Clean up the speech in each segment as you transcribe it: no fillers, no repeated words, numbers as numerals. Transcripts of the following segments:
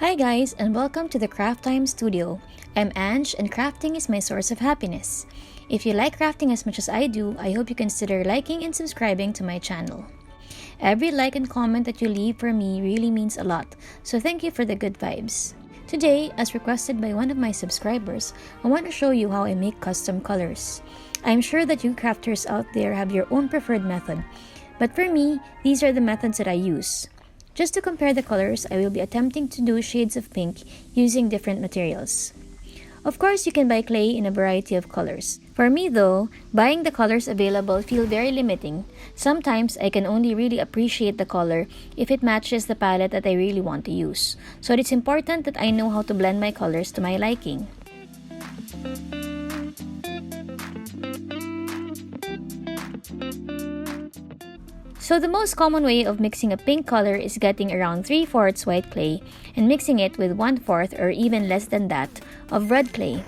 Hi guys, and welcome to the Craft Time Studio. I'm Ange and crafting is my source of happiness. If you like crafting as much as I do, I hope you consider liking and subscribing to my channel. Every like and comment that you leave for me really means a lot, so thank you for the good vibes. Today, as requested by one of my subscribers, I want to show you how I make custom colors. I'm sure that you crafters out there have your own preferred method, but for me, these are the methods that I use. Just to compare the colors, I will be attempting to do shades of pink using different materials. Of course, you can buy clay in a variety of colors. For me though, buying the colors available feel very limiting. Sometimes I can only really appreciate the color if it matches the palette that I really want to use. So it's important that I know how to blend my colors to my liking. So the most common way of mixing a pink color is getting around 3/4 white clay and mixing it with 1/4 or even less than that of red clay.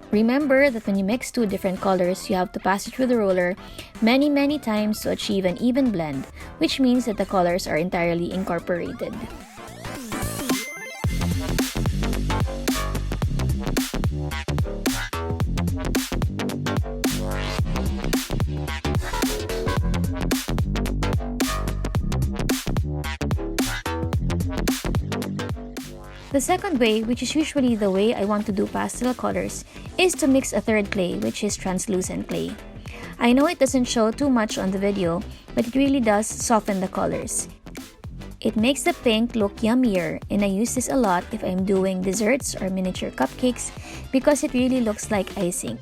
Remember that when you mix two different colors, you have to pass it through the roller many times to achieve an even blend, which means that the colors are entirely incorporated. The second way, which is usually the way I want to do pastel colors, is to mix a third clay, which is translucent clay. I know it doesn't show too much on the video, but it really does soften the colors. It makes the pink look yummier, and I use this a lot if I'm doing desserts or miniature cupcakes because it really looks like icing.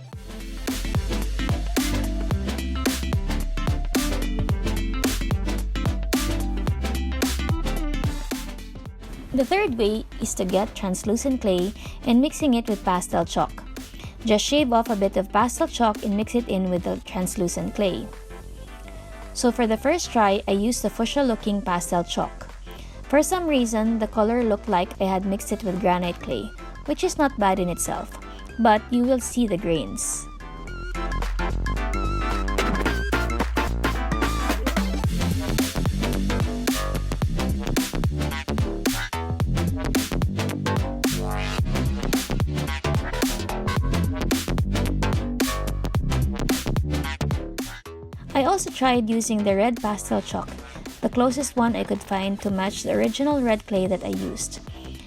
The third way is to get translucent clay and mixing it with pastel chalk. Just shave off a bit of pastel chalk and mix it in with the translucent clay. So for the first try, I used the fuchsia looking pastel chalk. For some reason, the color looked like I had mixed it with granite clay, which is not bad in itself, but you will see the grains. I also tried using the red pastel chalk, the closest one I could find to match the original red clay that I used.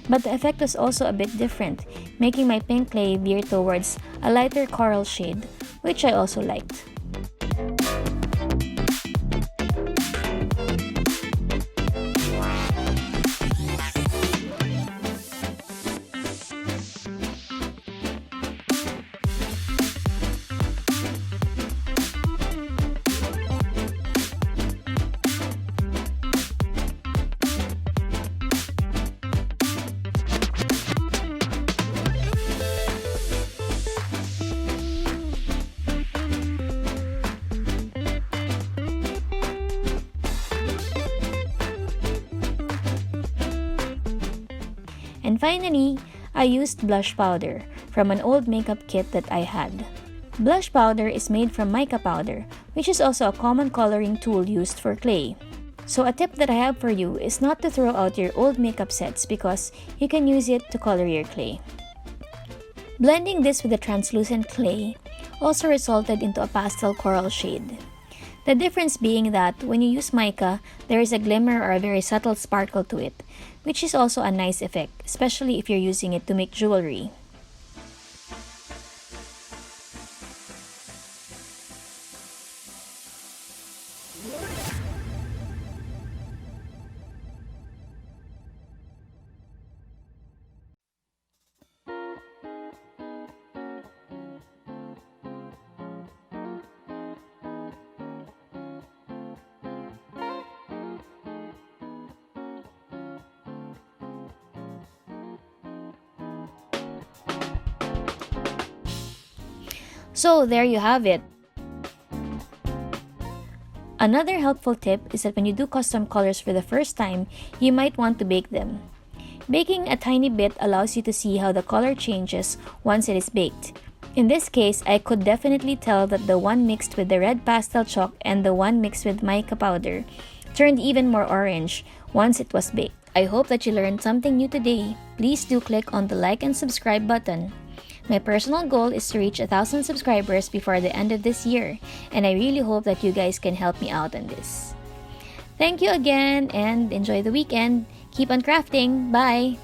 But the effect was also a bit different, making my pink clay veer towards a lighter coral shade, which I also liked. And finally, I used blush powder from an old makeup kit that I had. Blush powder is made from mica powder, which is also a common coloring tool used for clay. So a tip that I have for you is not to throw out your old makeup sets because you can use it to color your clay. Blending this with the translucent clay also resulted into a pastel coral shade. The difference being that when you use mica, there is a glimmer or a very subtle sparkle to it, which is also a nice effect, especially if you're using it to make jewelry. So there you have it. Another helpful tip is that when you do custom colors for the first time, you might want to bake them. Baking a tiny bit allows you to see how the color changes once it is baked. In this case, I could definitely tell that the one mixed with the red pastel chalk and the one mixed with mica powder turned even more orange once it was baked. I hope that you learned something new today. Please do click on the like and subscribe button. My personal goal is to reach 1,000 subscribers before the end of this year, and I really hope that you guys can help me out on this. Thank you again and enjoy the weekend. Keep on crafting. Bye!